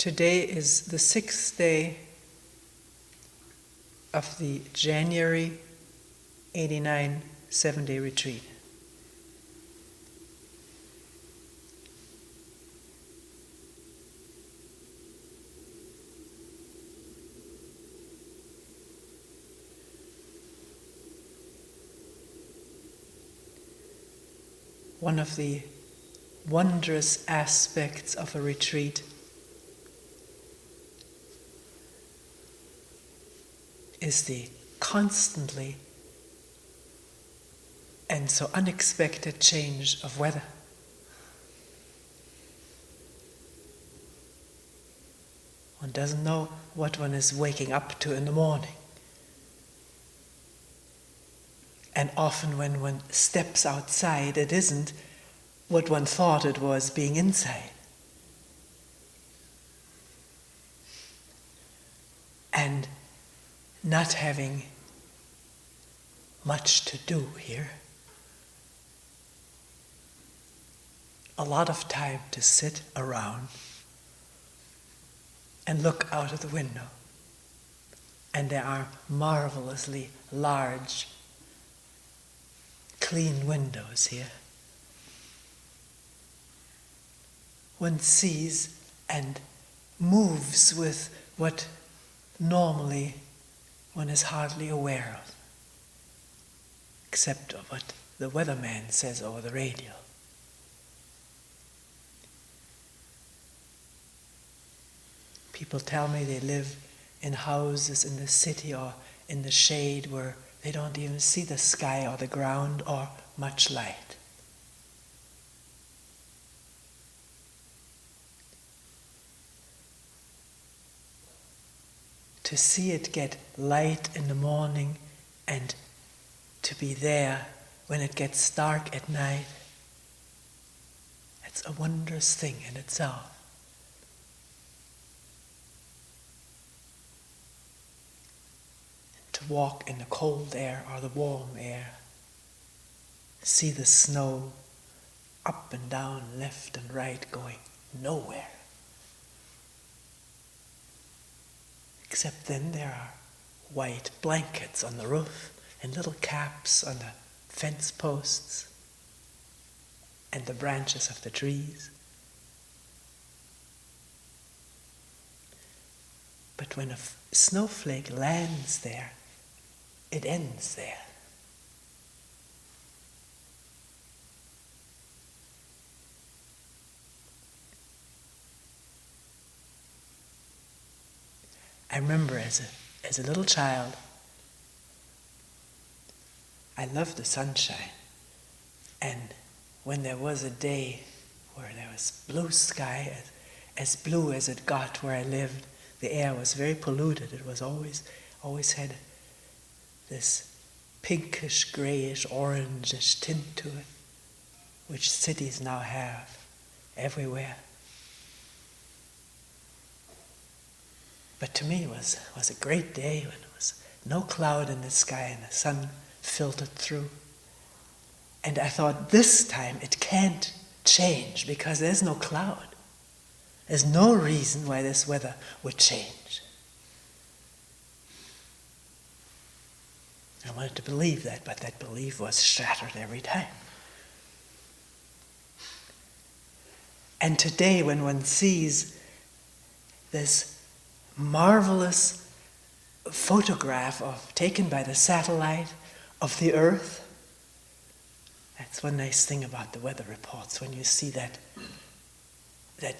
Today is the 6th day of the January 89 7-day retreat. One of the wondrous aspects of a retreat is the constantly and so unexpected change of weather. One doesn't know what one is waking up to in the morning. And often when one steps outside, it isn't what one thought it was being inside. And not having much to do here. A lot of time to sit around and look out of the window. And there are marvelously large, clean windows here. One sees and moves with what normally one is hardly aware of, except of what the weatherman says over the radio. People tell me they live in houses in the city or in the shade where they don't even see the sky or the ground or much light. To see it get light in the morning and to be there when it gets dark at night, it's a wondrous thing in itself. To walk in the cold air or the warm air, see the snow up and down, left and right, going nowhere. Except then there are white blankets on the roof and little caps on the fence posts and the branches of the trees. But when a snowflake lands there, it ends there. I remember as a little child, I loved the sunshine. And when there was a day where there was blue sky, as blue as it got where I lived, the air was very polluted. It was always had this pinkish, grayish, orangish tint to it, which cities now have everywhere. But to me it was a great day when there was no cloud in the sky and the sun filtered through. And I thought, this time it can't change because there's no cloud. There's no reason why this weather would change. I wanted to believe that, but that belief was shattered every time. And today, when one sees this marvelous photograph taken by the satellite of the Earth, that's one nice thing about the weather reports, when you see that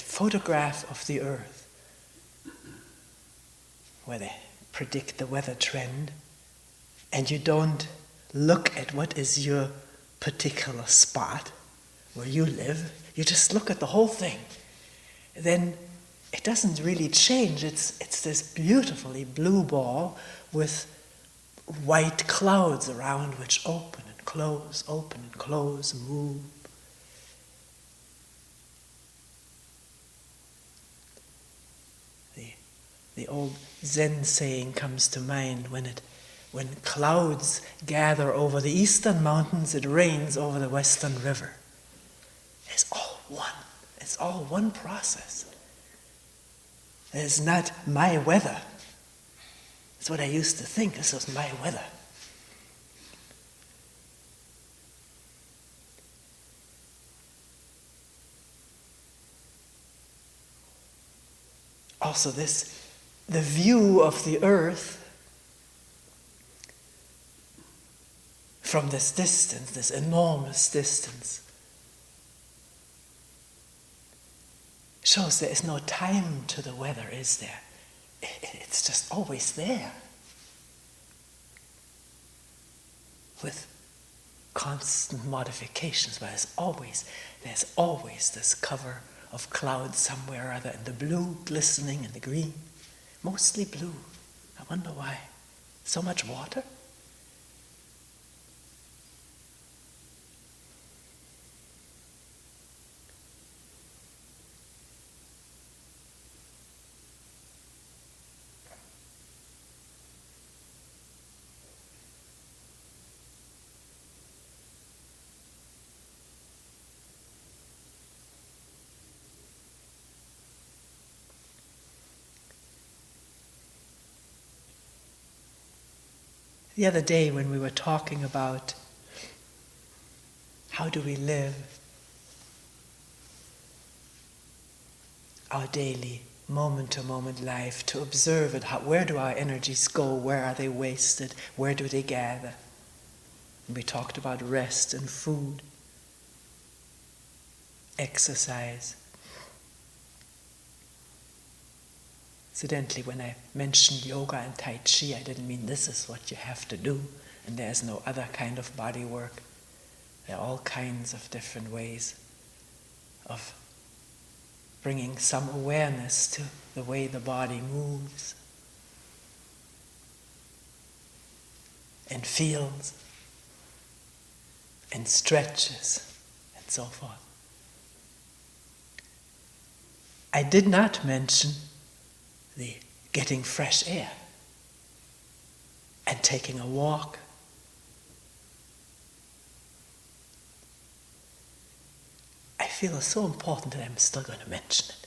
photograph of the Earth, where they predict the weather trend, and you don't look at what is your particular spot where you live, you just look at the whole thing, then it doesn't really change. It's this beautifully blue ball with white clouds around which open and close, move. The old Zen saying comes to mind, when clouds gather over the eastern mountains, it rains over the western river. It's all one. It's all one process. It's not my weather. That's what I used to think. This was my weather. Also the view of the earth from this distance, this enormous distance, shows there is no time to the weather, is there? It's just always there. With constant modifications, but there's always this cover of clouds somewhere or other, and the blue glistening and the green, mostly blue. I wonder why. So much water? The other day when we were talking about how do we live our daily moment-to-moment life, to observe it, where do our energies go, where are they wasted, where do they gather? And we talked about rest and food, exercise. Incidentally, when I mentioned yoga and Tai Chi, I didn't mean this is what you have to do, and there's no other kind of body work. There are all kinds of different ways of bringing some awareness to the way the body moves and feels and stretches and so forth. I did not mention the getting fresh air and taking a walk. I feel it's so important that I'm still going to mention it.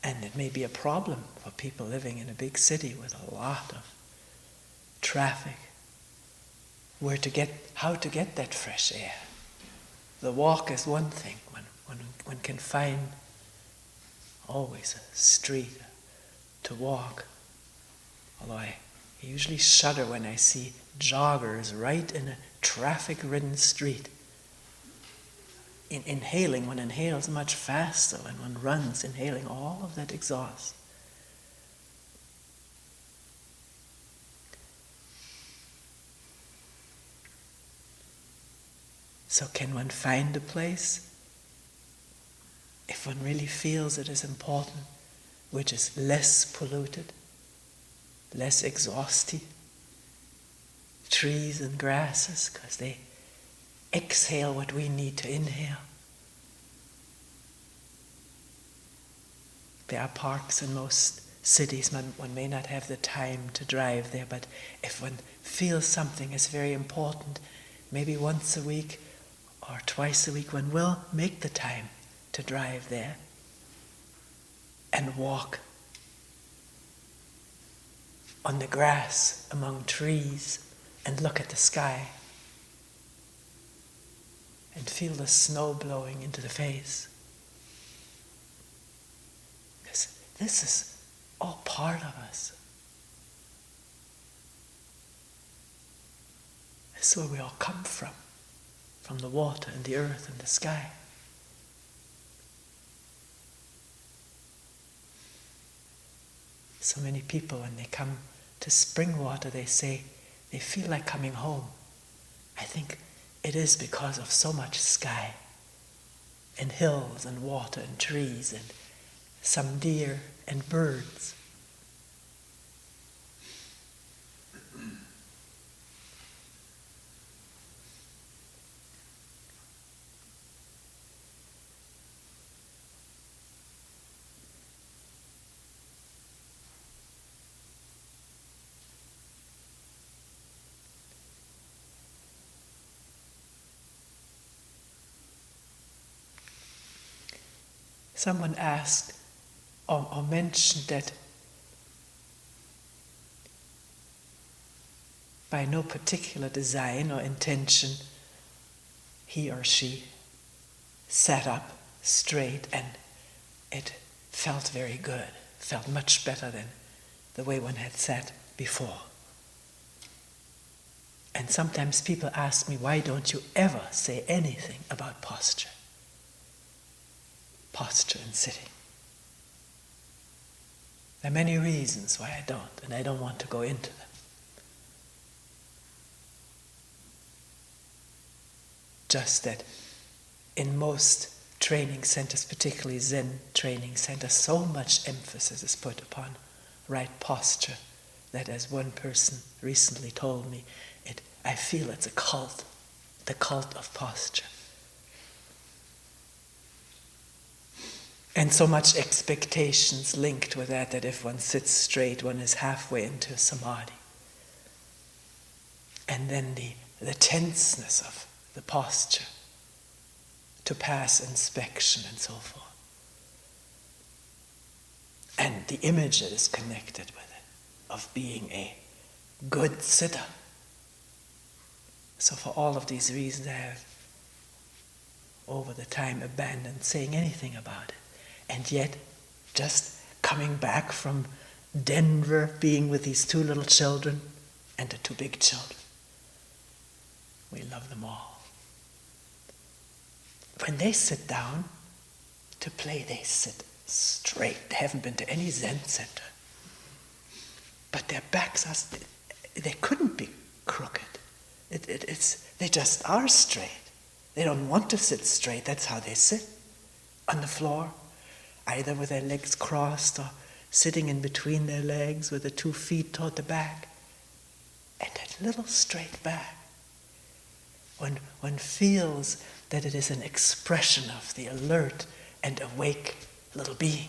And it may be a problem for people living in a big city with a lot of traffic, how to get that fresh air. The walk is one thing. One can find always a street to walk. Although I usually shudder when I see joggers right in a traffic-ridden street. Inhaling, one inhales much faster when one runs, inhaling all of that exhaust. So can one find a place, if one really feels it is important, which is less polluted, less exhausty? Trees and grasses, because they exhale what we need to inhale. There are parks in most cities. One may not have the time to drive there, but if one feels something is very important, maybe once a week or twice a week, one will make the time to drive there and walk on the grass among trees and look at the sky and feel the snow blowing into the face. This is all part of us. This is where we all come from the water and the earth and the sky. So many people, when they come to Springwater, they say they feel like coming home. I think it is because of so much sky and hills and water and trees and some deer and birds. Someone asked or mentioned that by no particular design or intention, he or she sat up straight and it felt very good, felt much better than the way one had sat before. And sometimes people ask me, why don't you ever say anything about posture? Posture and sitting. There are many reasons why I don't, and I don't want to go into them. Just that in most training centers, particularly Zen training centers, so much emphasis is put upon right posture that, as one person recently told me, I feel it's a cult, the cult of posture. And so much expectations linked with that if one sits straight, one is halfway into samadhi. And then the tenseness of the posture to pass inspection and so forth. And the image that is connected with it, of being a good sitter. So for all of these reasons, I have over the time abandoned saying anything about it. And yet, just coming back from Denver, being with these two little children and the two big children, we love them all. When they sit down to play, they sit straight. They haven't been to any Zen center. But their backs they couldn't be crooked. They just are straight. They don't want to sit straight. That's how they sit on the floor, either with their legs crossed or sitting in between their legs with the 2 feet toward the back. And that little straight back, one feels that it is an expression of the alert and awake little being,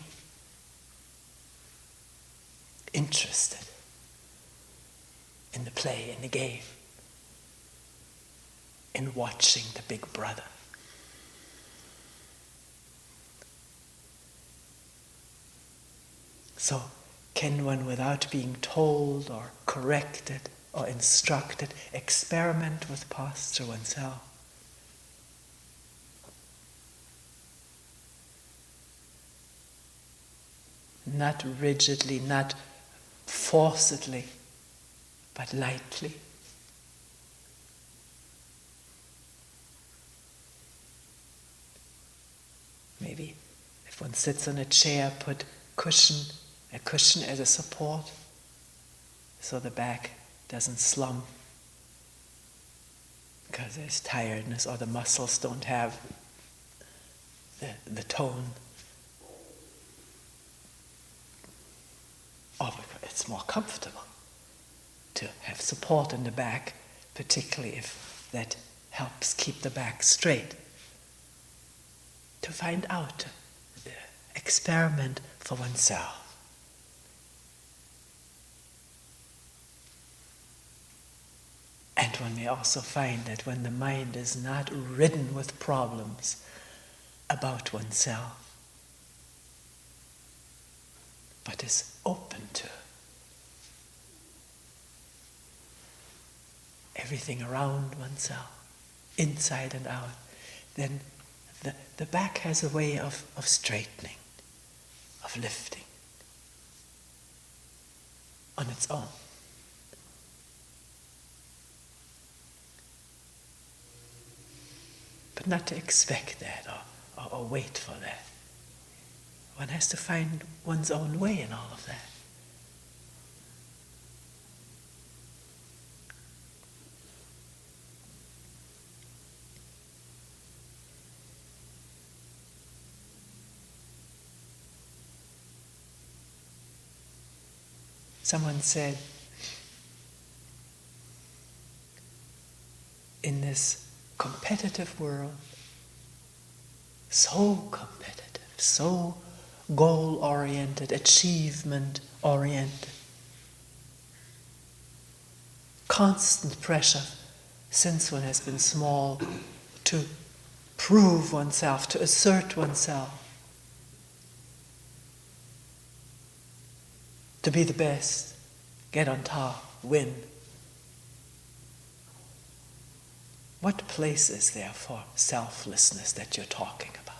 interested in the play, in the game, in watching the big brother. So, can one, without being told or corrected or instructed, experiment with posture oneself? Not rigidly, not forcedly, but lightly. Maybe if one sits on a chair, put a cushion as a support, so the back doesn't slump because there's tiredness or the muscles don't have the tone. Or it's more comfortable to have support in the back, particularly if that helps keep the back straight. To find out, experiment for oneself. And one may also find that when the mind is not ridden with problems about oneself, but is open to everything around oneself, inside and out, then the back has a way of straightening, of lifting on its own. But not to expect that or wait for that. One has to find one's own way in all of that. Someone said, in this competitive world, so competitive, so goal-oriented, achievement-oriented, constant pressure since one has been small to prove oneself, to assert oneself, to be the best, get on top, win. What place is there for selflessness that you're talking about?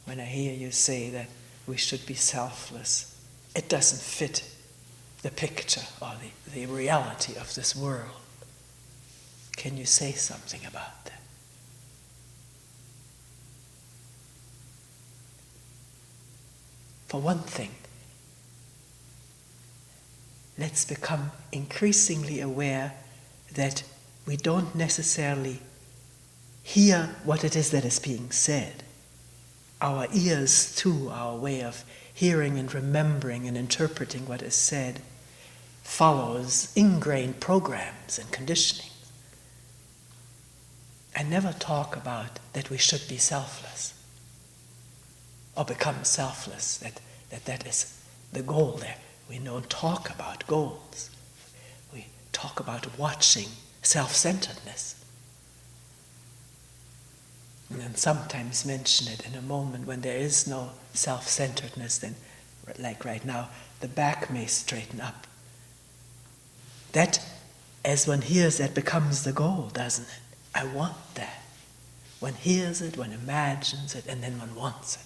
When I hear you say that we should be selfless, it doesn't fit the picture or the reality of this world. Can you say something about that? For one thing, let's become increasingly aware that we don't necessarily hear what it is that is being said. Our ears, too, our way of hearing and remembering and interpreting what is said, follows ingrained programs and conditioning. I never talk about that we should be selfless or become selfless, that is the goal there. We don't talk about goals. We talk about watching self-centeredness. And then sometimes mention it in a moment when there is no self-centeredness, then, like right now, the back may straighten up. That, as one hears, that becomes the goal, doesn't it? I want that. One hears it, one imagines it, and then one wants it.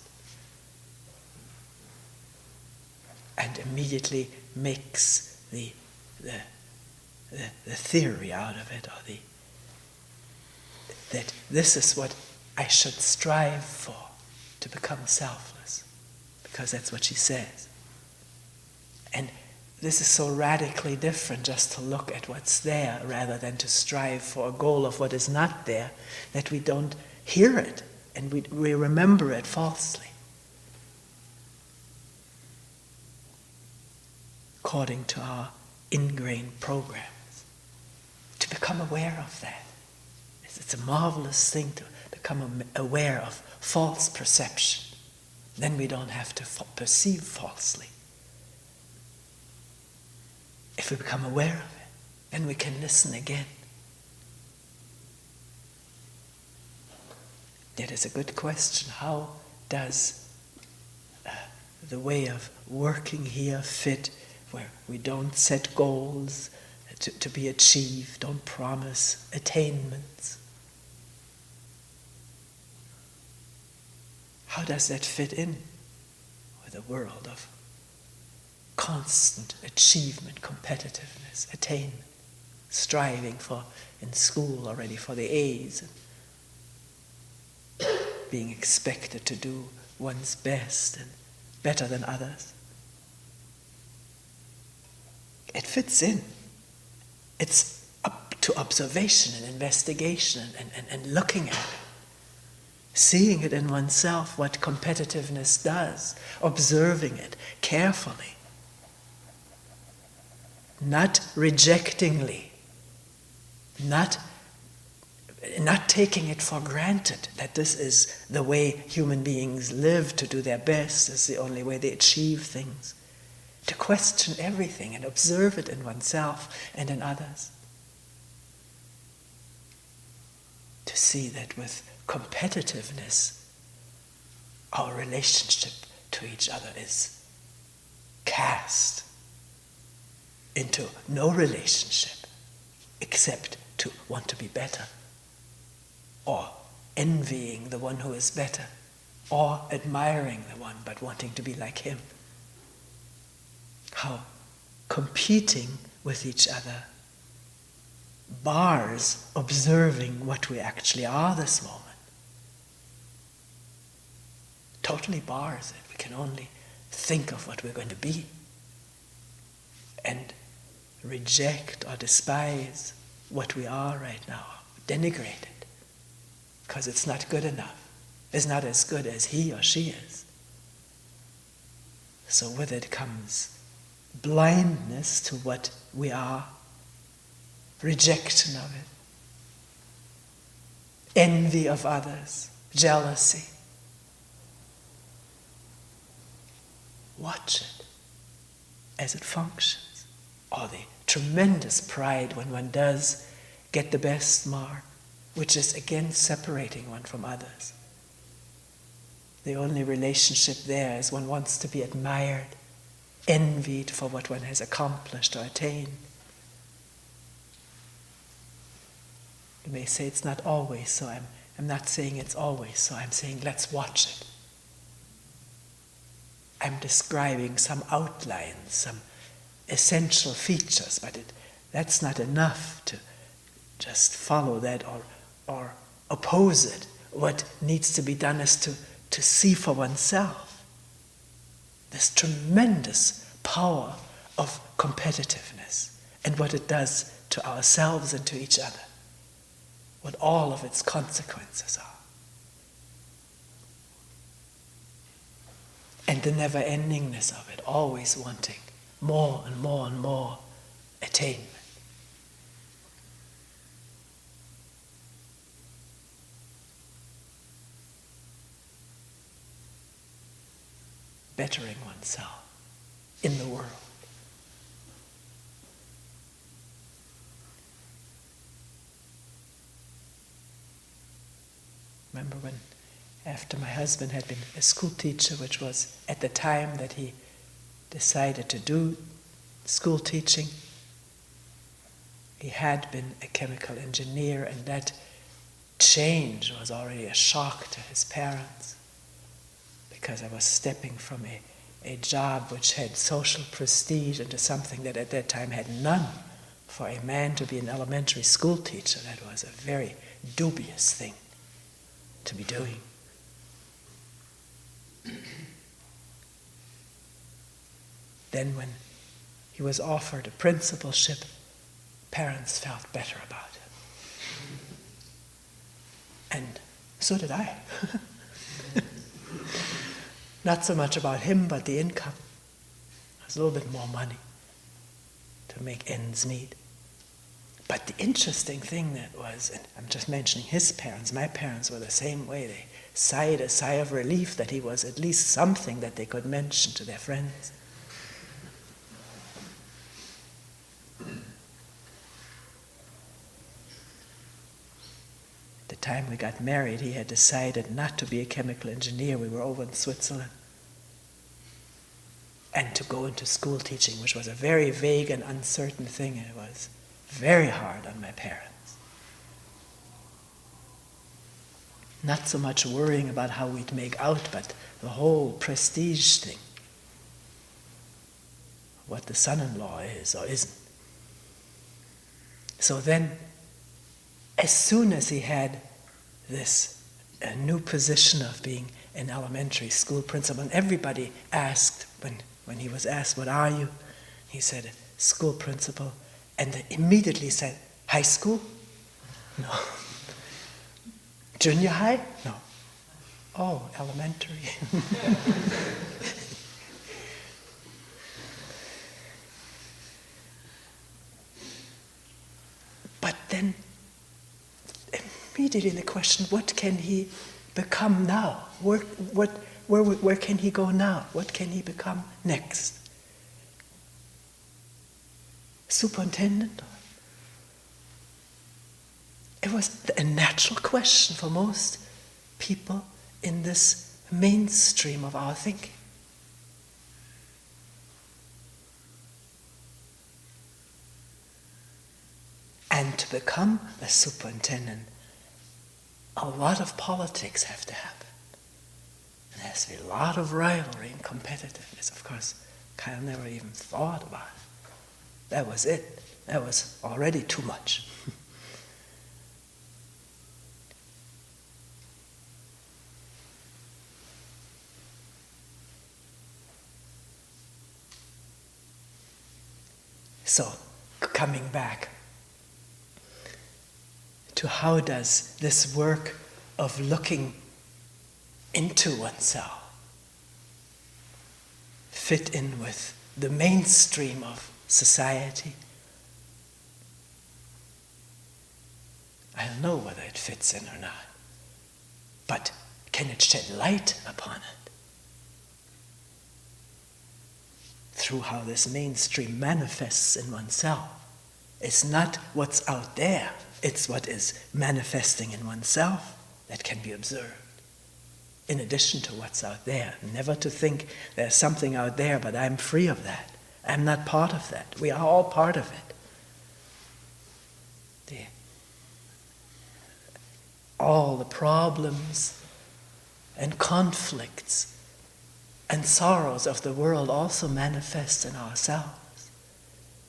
And immediately makes the theory out of it, or that this is what I should strive for, to become selfless, because that's what she says. And this is so radically different, just to look at what's there rather than to strive for a goal of what is not there, that we don't hear it and we remember it falsely. According to our ingrained programs. To become aware of that. It's a marvelous thing to become aware of false perception. Then we don't have to perceive falsely. If we become aware of it, then we can listen again. That is a good question. How does the way of working here fit, where we don't set goals to be achieved, don't promise attainments? How does that fit in with a world of constant achievement, competitiveness, attainment, striving for, in school already, for the A's, and being expected to do one's best and better than others? It fits in. It's up to observation and investigation and looking at it. Seeing it in oneself, what competitiveness does, observing it carefully. Not rejectingly, not taking it for granted that this is the way human beings live, to do their best, is the only way they achieve things. To question everything and observe it in oneself and in others. To see that with competitiveness, our relationship to each other is cast into no relationship except to want to be better, or envying the one who is better, or admiring the one but wanting to be like him. How competing with each other bars observing what we actually are this moment. Totally bars it. We can only think of what we're going to be and reject or despise what we are right now, denigrate it, because it's not good enough. It's not as good as he or she is. So with it comes blindness to what we are, rejection of it, envy of others, jealousy. Watch it as it functions. Or the tremendous pride when one does get the best mark, which is again separating one from others. The only relationship there is one wants to be admired, envied for what one has accomplished or attained. You may say it's not always so. I'm not saying it's always so. I'm saying let's watch it. I'm describing some outlines, some essential features, but that's not enough to just follow that or oppose it. What needs to be done is to see for oneself this tremendous power of competitiveness and what it does to ourselves and to each other, what all of its consequences are. And the never-endingness of it, always wanting more and more and more attainment. Bettering oneself in the world. Remember when, after my husband had been a school teacher, which was at the time that he decided to do school teaching, he had been a chemical engineer, and that change was already a shock to his parents, because I was stepping from a job which had social prestige into something that at that time had none. For a man to be an elementary school teacher, that was a very dubious thing to be doing. Then when he was offered a principalship, parents felt better about it. And so did I. Not so much about him, but the income. There's a little bit more money to make ends meet. But the interesting thing that was, and I'm just mentioning his parents, my parents were the same way. They sighed a sigh of relief that he was at least something that they could mention to their friends. The time we got married, he had decided not to be a chemical engineer. We were over in Switzerland. And to go into school teaching, which was a very vague and uncertain thing. It was very hard on my parents. Not so much worrying about how we'd make out, but the whole prestige thing. What the son-in-law is or isn't. So then, as soon as he had this new position of being an elementary school principal, and everybody asked, when he was asked, what are you? He said, school principal, and they immediately said, high school? No. Junior high? No. Oh, elementary. But then, immediately the question, what can he become now? Where can he go now? What can he become next? Superintendent? It was a natural question for most people in this mainstream of our thinking. And to become a superintendent, a lot of politics have to happen. And there has to be a lot of rivalry and competitiveness. Of course, Kyle never even thought about it. That was it. That was already too much. So, coming back to how does this work of looking into oneself fit in with the mainstream of society? I don't know whether it fits in or not, but can it shed light upon it? Through how this mainstream manifests in oneself. It's not what's out there, it's what is manifesting in oneself that can be observed, in addition to what's out there. Never to think there's something out there, but I'm free of that. I'm not part of that. We are all part of it. All the problems and conflicts and sorrows of the world also manifest in ourselves.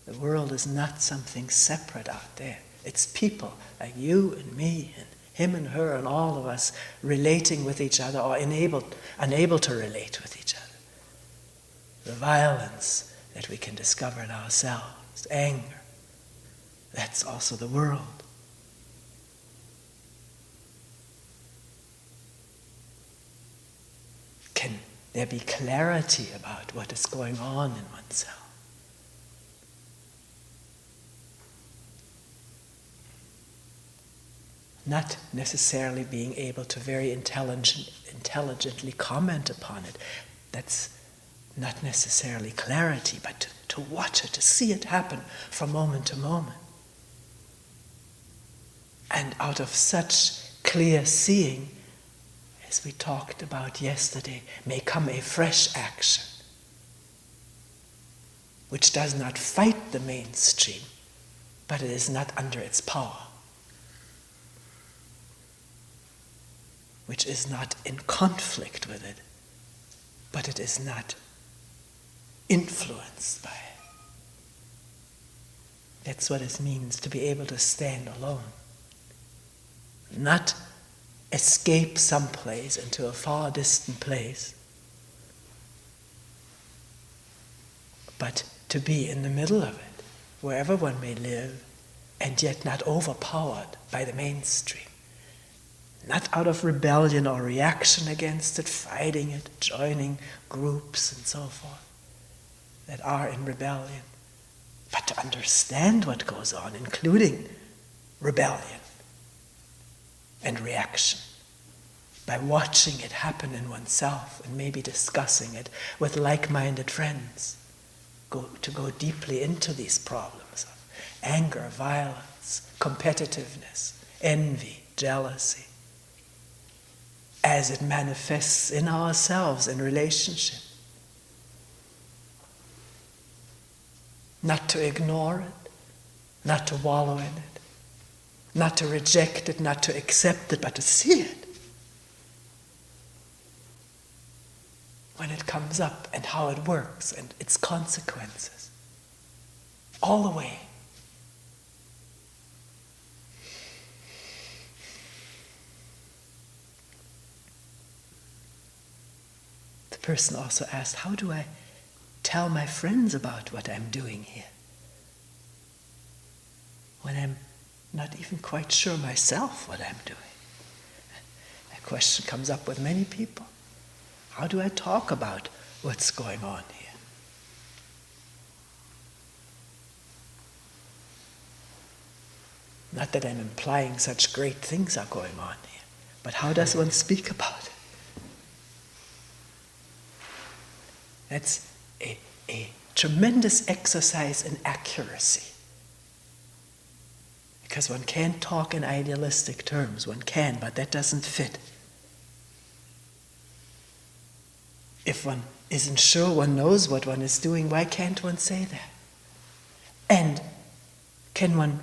The world is not something separate out there. It's people like you and me and him and her and all of us relating with each other or unable to relate with each other. The violence that we can discover in ourselves, anger, that's also the world. Can there be clarity about what is going on in oneself? Not necessarily being able to very intelligently comment upon it. That's not necessarily clarity, but to watch it, to see it happen from moment to moment. And out of such clear seeing, as we talked about yesterday, may come a fresh action, which does not fight the mainstream, but it is not under its power, which is not in conflict with it, but it is not influenced by it. That's what it means to be able to stand alone. Not escape someplace into a far distant place, but to be in the middle of it, wherever one may live, and yet not overpowered by the mainstream. Not out of rebellion or reaction against it, fighting it, joining groups and so forth that are in rebellion, but to understand what goes on, including rebellion and reaction, by watching it happen in oneself and maybe discussing it with like-minded friends. To go deeply into these problems of anger, violence, competitiveness, envy, jealousy, as it manifests in ourselves in relationship. Not to ignore it, not to wallow in it, not to reject it, not to accept it, but to see it when it comes up and how it works and its consequences. All the way. The person also asked, how do I tell my friends about what I'm doing here when I'm not even quite sure myself what I'm doing? That question comes up with many people. How do I talk about what's going on here? Not that I'm implying such great things are going on here, but how does one speak about it? That's a tremendous exercise in accuracy. Because one can't talk in idealistic terms. One can, but that doesn't fit. If one isn't sure one knows what one is doing, why can't one say that? And can one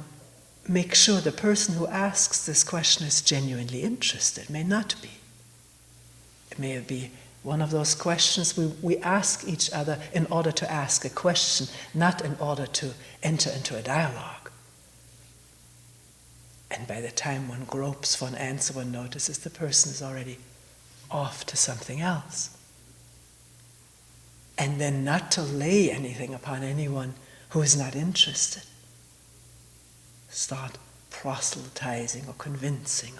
make sure the person who asks this question is genuinely interested? It may not be. It may be one of those questions we ask each other in order to ask a question, not in order to enter into a dialogue. And by the time one gropes for an answer, one notices the person is already off to something else. And then not to lay anything upon anyone who is not interested. Start proselytizing or convincing.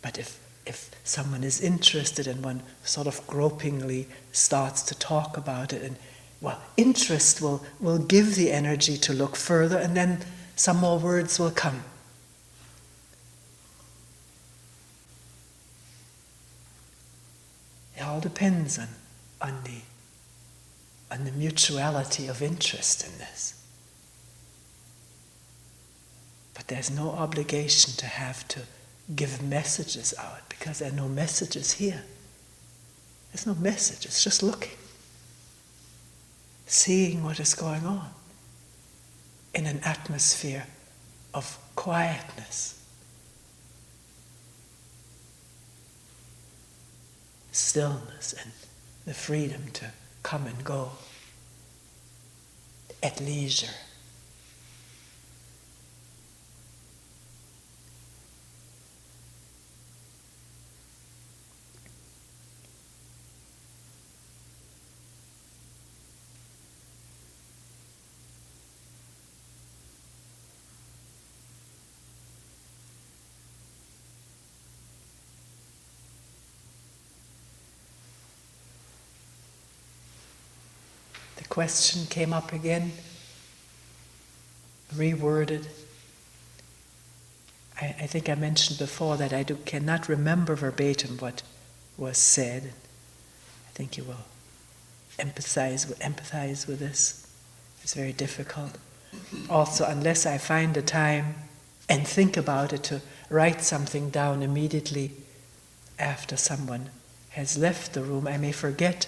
But if someone is interested and one sort of gropingly starts to talk about it, and interest will give the energy to look further, and then some more words will come. It all depends on on the mutuality of interest in this. But there's no obligation to have to give messages out, because there are no messages here. There's no message, it's just looking. Seeing what is going on in an atmosphere of quietness. Stillness and the freedom to come and go at leisure. Question came up again, reworded. I think I mentioned before that I cannot remember verbatim what was said. I think you will empathize with this. It's very difficult. Also, unless I find the time and think about it, to write something down immediately after someone has left the room, I may forget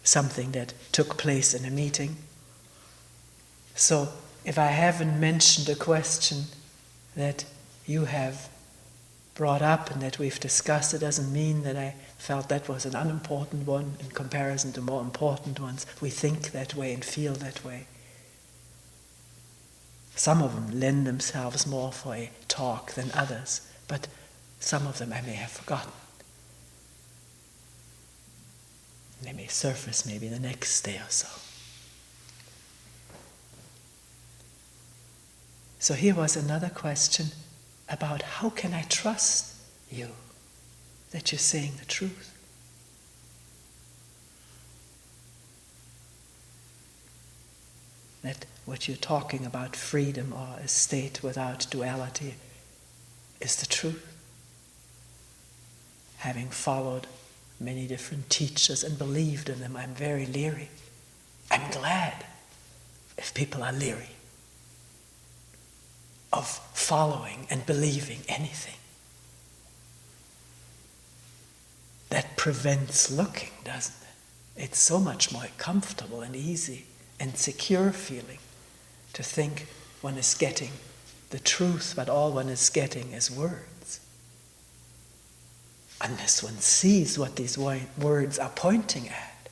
something that took place in a meeting. So if I haven't mentioned a question that you have brought up and that we've discussed, it doesn't mean that I felt that was an unimportant one in comparison to more important ones. We think that way and feel that way. Some of them lend themselves more for a talk than others, but some of them I may have forgotten. They may surface maybe the next day or so. So here was another question about how can I trust you that you're saying the truth? That what you're talking about, freedom or a state without duality, is the truth. Having followed many different teachers and believed in them, I'm very leery. I'm glad if people are leery of following and believing anything. That prevents looking, doesn't it? It's so much more comfortable and easy and secure feeling to think one is getting the truth, but all one is getting is words. Unless one sees what these words are pointing at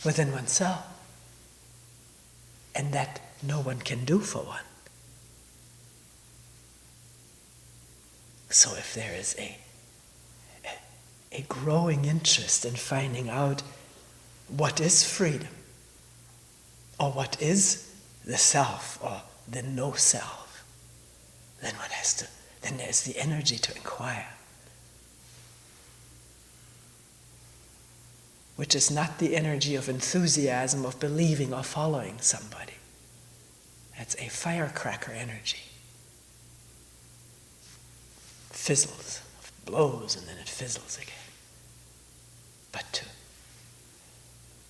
within oneself, and that no one can do for one. So if there is a growing interest in finding out what is freedom, or what is the self, or the no self, then then there's the energy to inquire. Which is not the energy of enthusiasm, of believing or following somebody. That's a firecracker energy. Fizzles, blows, and then it fizzles again. But to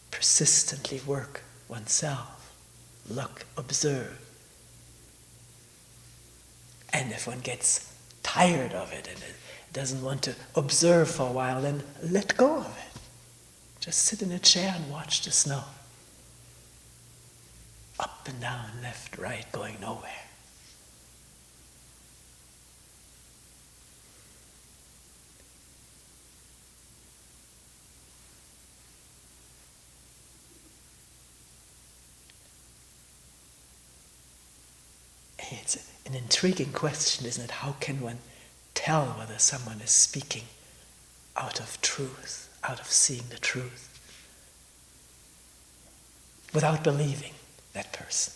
persistently work oneself, look, observe. And if one gets tired of it and it doesn't want to observe for a while, then let go of it. Just sit in a chair and watch the snow. Up and down, left, right, going nowhere. It's an intriguing question, isn't it? How can one tell whether someone is speaking out of truth, out of seeing the truth, without believing that person?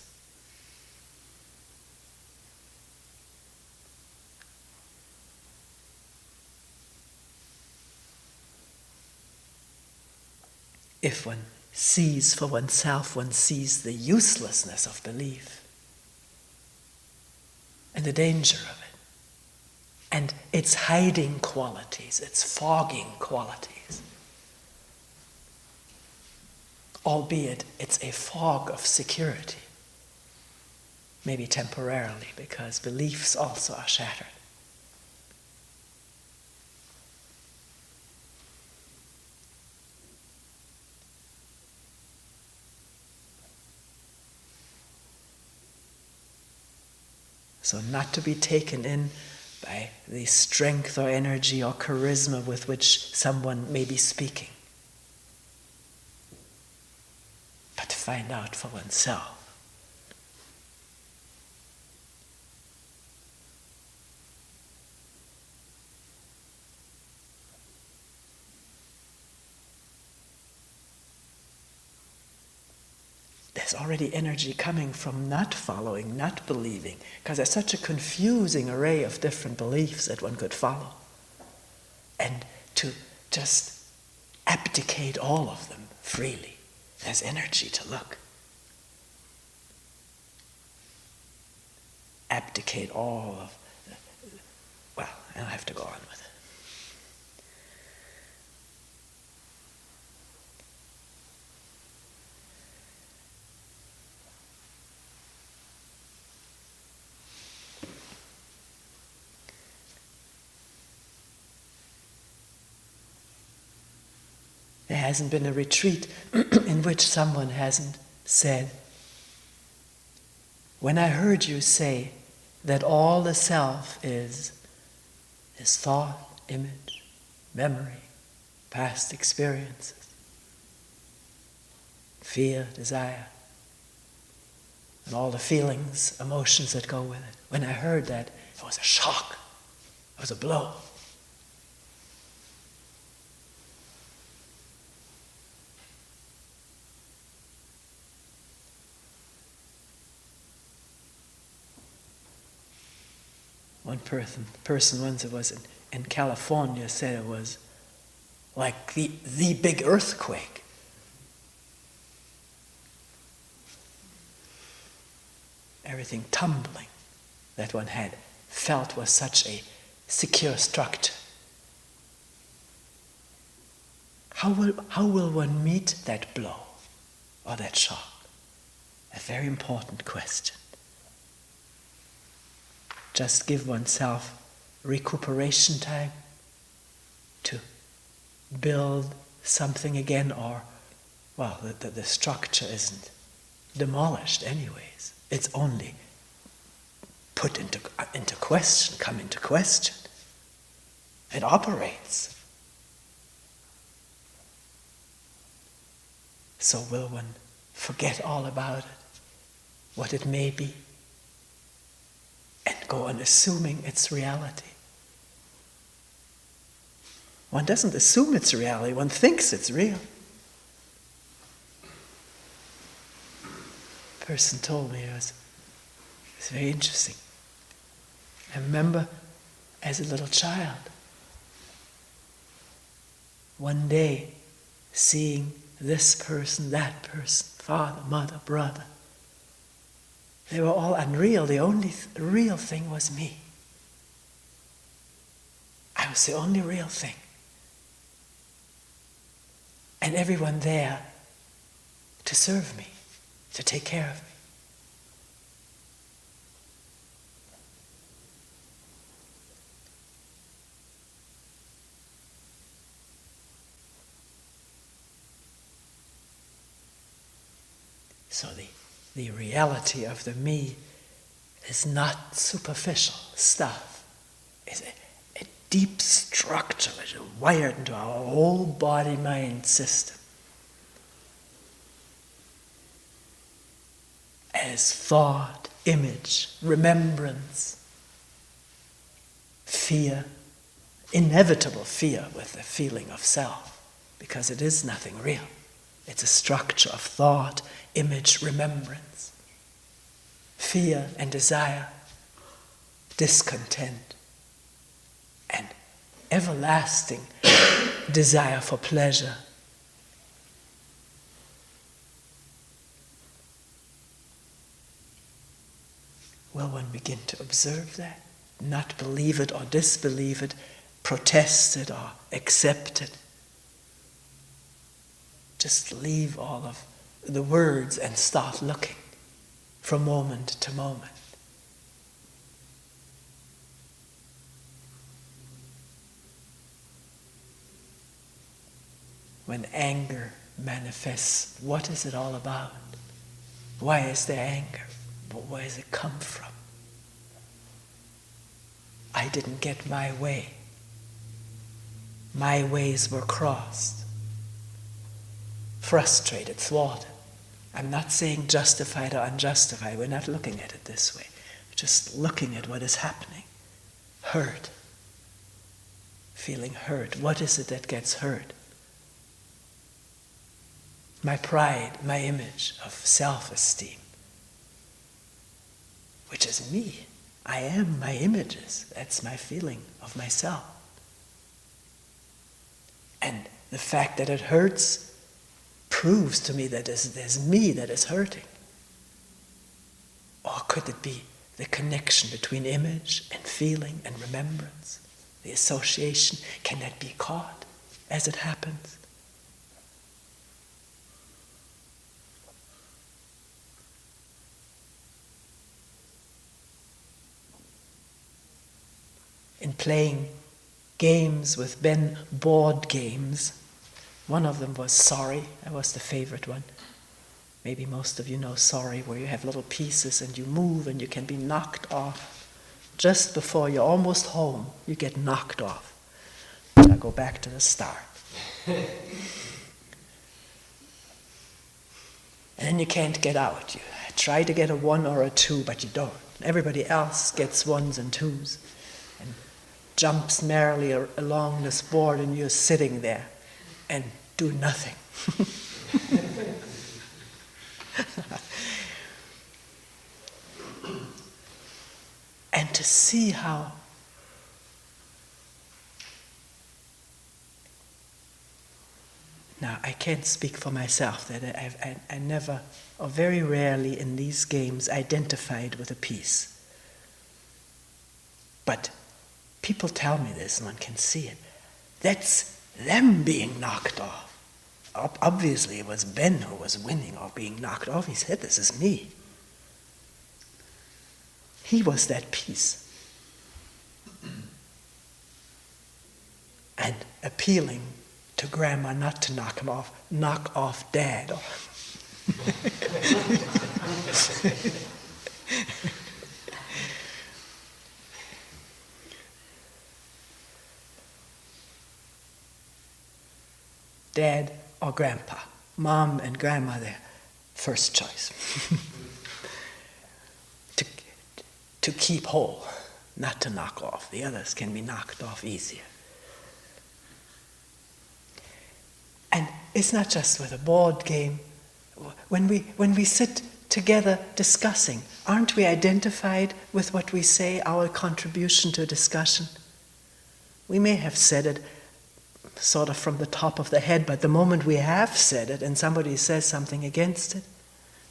If one sees for oneself, one sees the uselessness of belief and the danger of it, and its hiding qualities, its fogging qualities. albeit it's a fog of security, maybe temporarily, because beliefs also are shattered. So not to be taken in by the strength or energy or charisma with which someone may be speaking, but to find out for oneself. There's already energy coming from not following, not believing, because there's such a confusing array of different beliefs that one could follow. And to just abdicate all of them freely, there's energy to look. Abdicate all of, well, I'll have to go on with it. There hasn't been a retreat in which someone hasn't said, when I heard you say that all the self is thought, image, memory, past experiences, fear, desire, and all the feelings, emotions that go with it. When I heard that, it was a shock, it was a blow. One person once, it was in California, said it was like the big earthquake. Everything tumbling that one had felt was such a secure structure. How will one meet that blow or that shock? A very important question. Just give oneself recuperation time to build something again, or, well, the structure isn't demolished anyways. It's only put into question, come into question. It operates. So will one forget all about it, what it may be, and go on assuming its reality? One doesn't assume it's reality, one thinks it's real. A person told me, it was very interesting. I remember as a little child, one day seeing this person, that person, father, mother, brother. They were all unreal. The only real thing was me. I was the only real thing. And everyone there to serve me, to take care of me. So the reality of the me is not superficial stuff. It's a deep structure which is wired into our whole body-mind system. As thought, image, remembrance, fear, inevitable fear with the feeling of self, because it is nothing real. It's a structure of thought, image, remembrance, fear and desire, discontent, and everlasting desire for pleasure. Will one begin to observe that? Not believe it or disbelieve it, protest it or accept it. Just leave all of the words and start looking from moment to moment. When anger manifests, what is it all about? Why is there anger? Where does it come from? I didn't get my way. My ways were crossed. Frustrated, thwarted. I'm not saying justified or unjustified. We're not looking at it this way. We're just looking at what is happening. Hurt. Feeling hurt. What is it that gets hurt? My pride, my image of self-esteem, which is me. I am my images. That's my feeling of myself. And the fact that it hurts proves to me that there's me that is hurting. Or could it be the connection between image and feeling and remembrance? The association, can that be caught as it happens? In playing games with Ben, board games, one of them was Sorry. That was the favorite one. Maybe most of you know Sorry, where you have little pieces and you move and you can be knocked off. Just before you're almost home, you get knocked off. I'll go back to the start. And then you can't get out. You try to get a 1 or a 2, but you don't. Everybody else gets 1s and 2s. And jumps merrily along this board, and you're sitting there and do nothing. And to see how now I can't speak for myself that I never or very rarely in these games identified with a piece. But people tell me this, and one can see it. That's them being knocked off. Obviously, it was Ben who was winning or being knocked off. He said, this is me. He was that piece. And appealing to Grandma not to knock him off, knock off Dad. Dad or Grandpa, Mom and Grandma, their first choice. to keep whole, not to knock off. The others can be knocked off easier. And it's not just with a board game. When we sit together discussing, aren't we identified with what we say, our contribution to a discussion? We may have said it sort of from the top of the head, but the moment we have said it and somebody says something against it,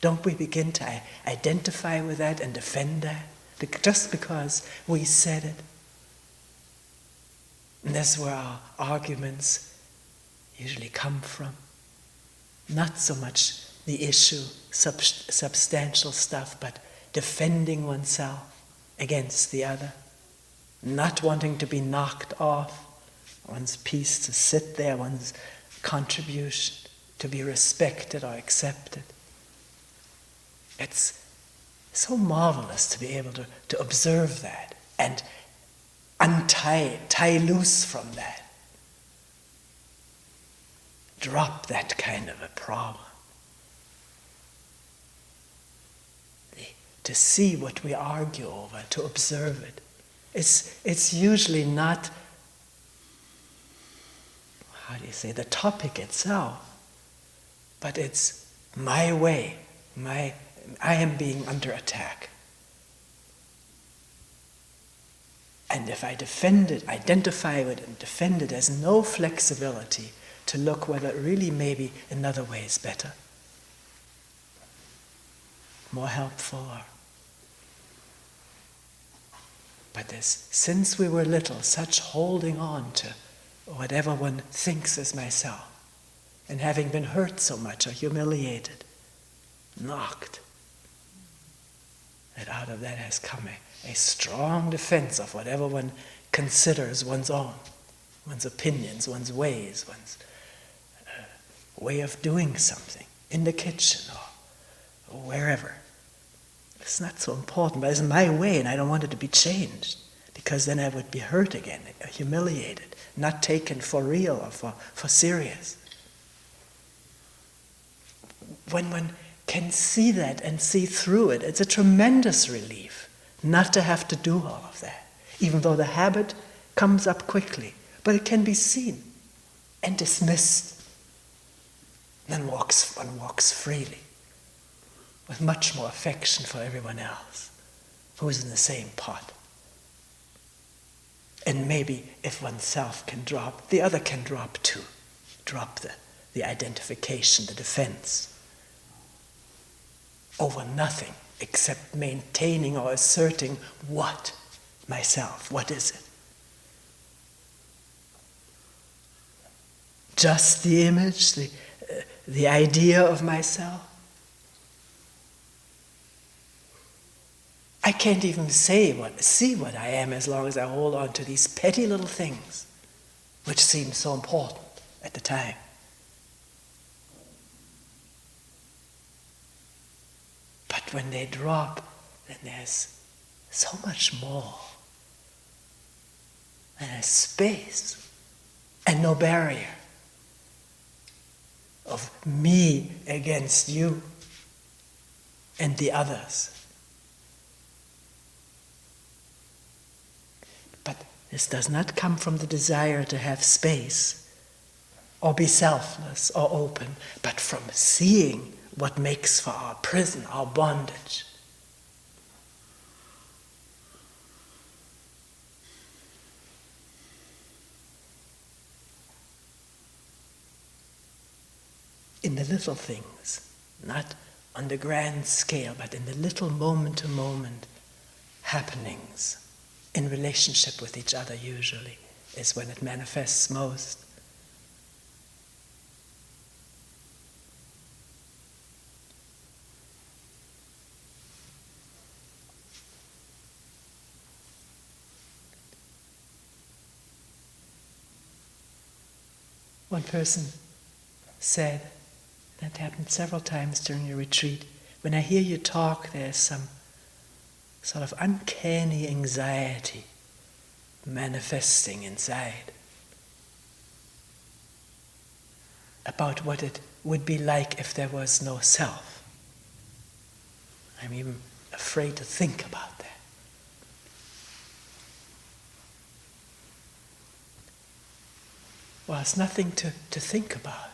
don't we begin to identify with that and defend that? Just because we said it. And that's where our arguments usually come from. Not so much the issue, substantial stuff, but defending oneself against the other. Not wanting to be knocked off, one's piece to sit there, one's contribution to be respected or accepted. It's so marvelous to be able to observe that and tie loose from that. Drop that kind of a problem. To see what we argue over, to observe it. It's usually not, the topic itself, but it's my way, I am being under attack. And if I defend it, identify it and defend it, there's no flexibility to look whether really maybe another way is better, more helpful. But there's, since we were little, such holding on to whatever one thinks is myself, and having been hurt so much or humiliated, knocked. That out of that has come a strong defense of whatever one considers one's own, one's opinions, one's ways, one's way of doing something in the kitchen or wherever. It's not so important, but it's my way and I don't want it to be changed, because then I would be hurt again, humiliated, not taken for real or for serious. When one can see that and see through it, it's a tremendous relief not to have to do all of that, even though the habit comes up quickly. But it can be seen and dismissed. Then one walks freely, with much more affection for everyone else who's in the same pot. And maybe if oneself can drop, the other can drop too. Drop the identification, the defense, over nothing except maintaining or asserting what? Myself. What is it? Just the image, the idea of myself? I can't even see what I am as long as I hold on to these petty little things which seem so important at the time. But when they drop, then there's so much more. And there's space and no barrier of me against you and the others. But this does not come from the desire to have space or be selfless or open, but from seeing what makes for our prison, our bondage. In the little things, not on the grand scale, but in the little moment-to-moment happenings in relationship with each other usually is when it manifests most. One person said, that happened several times during your retreat, when I hear you talk, there's some sort of uncanny anxiety manifesting inside about what it would be like if there was no self. I'm even afraid to think about that. Well, it's nothing to think about.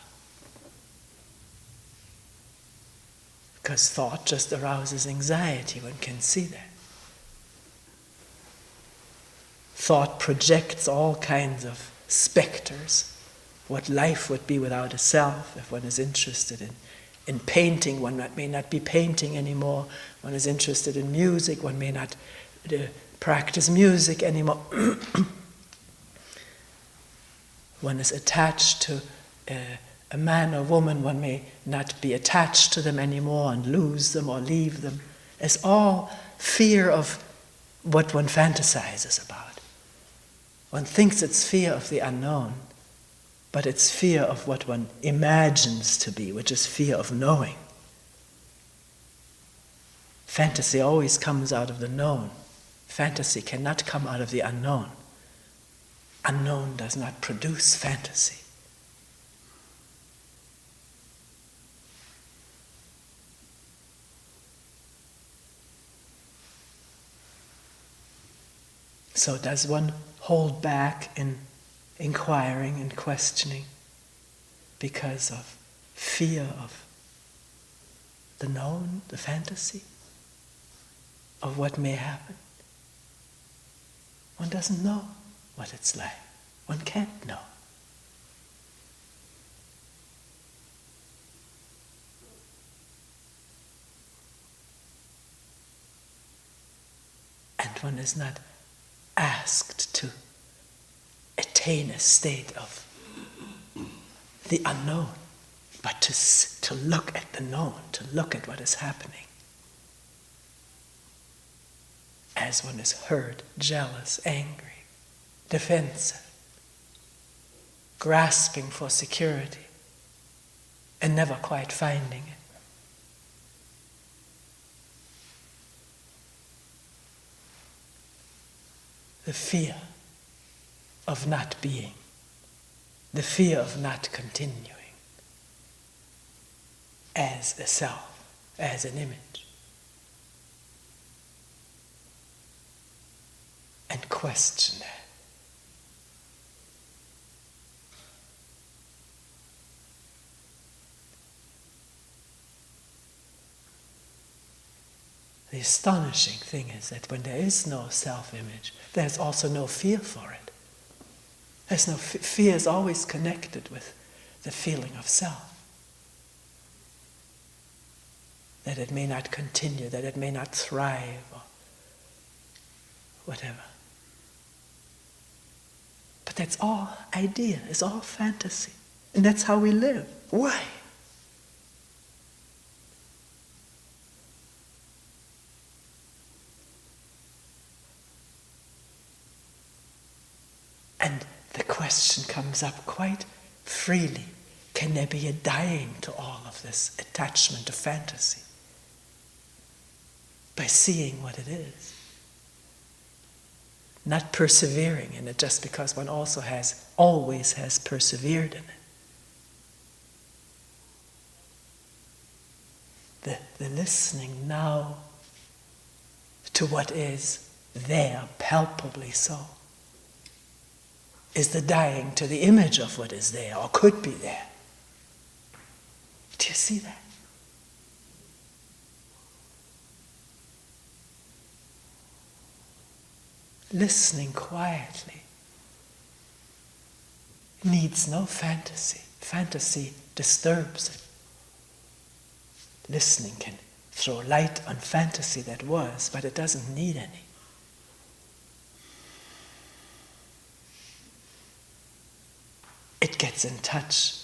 Because thought just arouses anxiety, one can see that. Thought projects all kinds of specters. What life would be without a self, if one is interested in painting, one may not be painting anymore. One is interested in music, one may not practice music anymore. One is attached to a man or woman, one may not be attached to them anymore and lose them or leave them. It's all fear of what one fantasizes about. One thinks it's fear of the unknown, but it's fear of what one imagines to be, which is fear of knowing. Fantasy always comes out of the known. Fantasy cannot come out of the unknown. Unknown does not produce fantasy. So does one hold back in inquiring and questioning because of fear of the known, the fantasy, of what may happen? One doesn't know what it's like. One can't know. And one is not asked to attain a state of the unknown. but to look at the known, to look at what is happening. As one is hurt, jealous, angry, defensive, grasping for security, and never quite finding it. The fear of not being, the fear of not continuing as a self, as an image. And question that. The astonishing thing is that when there is no self-image, there's also no fear for it. There's no fear is always connected with the feeling of self. That it may not continue, that it may not thrive, or whatever. But that's all idea, it's all fantasy. And that's how we live. Why? And the question comes up quite freely. Can there be a dying to all of this attachment to fantasy? By seeing what it is. Not persevering in it just because one also always has persevered in it. The listening now to what is there, palpably so, is the dying to the image of what is there or could be there. Do you see that? Listening quietly needs no fantasy. Fantasy disturbs it. Listening can throw light on fantasy that was, but it doesn't need any. It gets in touch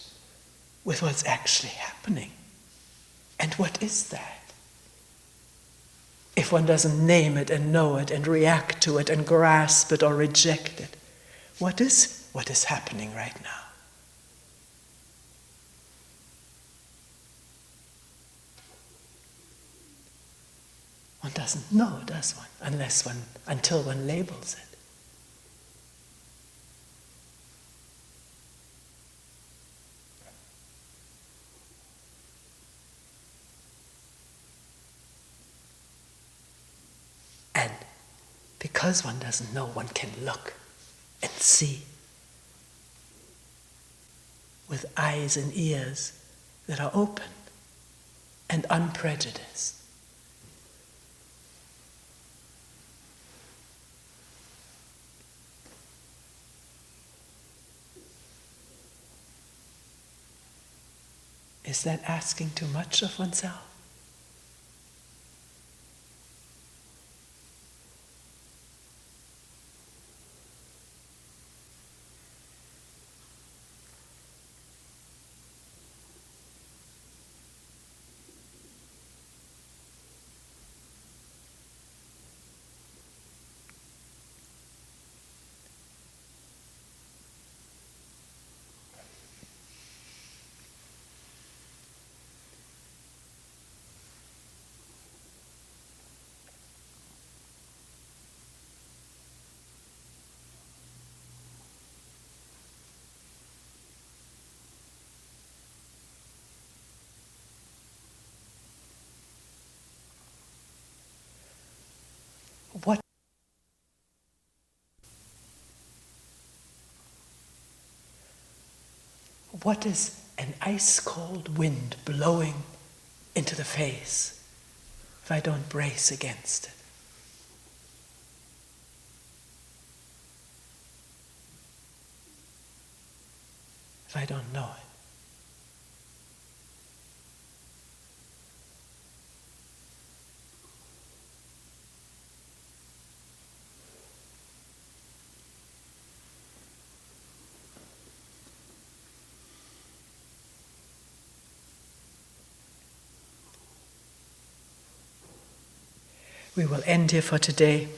with what's actually happening. And what is that? If one doesn't name it and know it and react to it and grasp it or reject it, what is happening right now? One doesn't know, does one? Until one labels it. And because one doesn't know, one can look and see with eyes and ears that are open and unprejudiced. Is that asking too much of oneself? What is an ice-cold wind blowing into the face if I don't brace against it? If I don't know it? We will end here for today.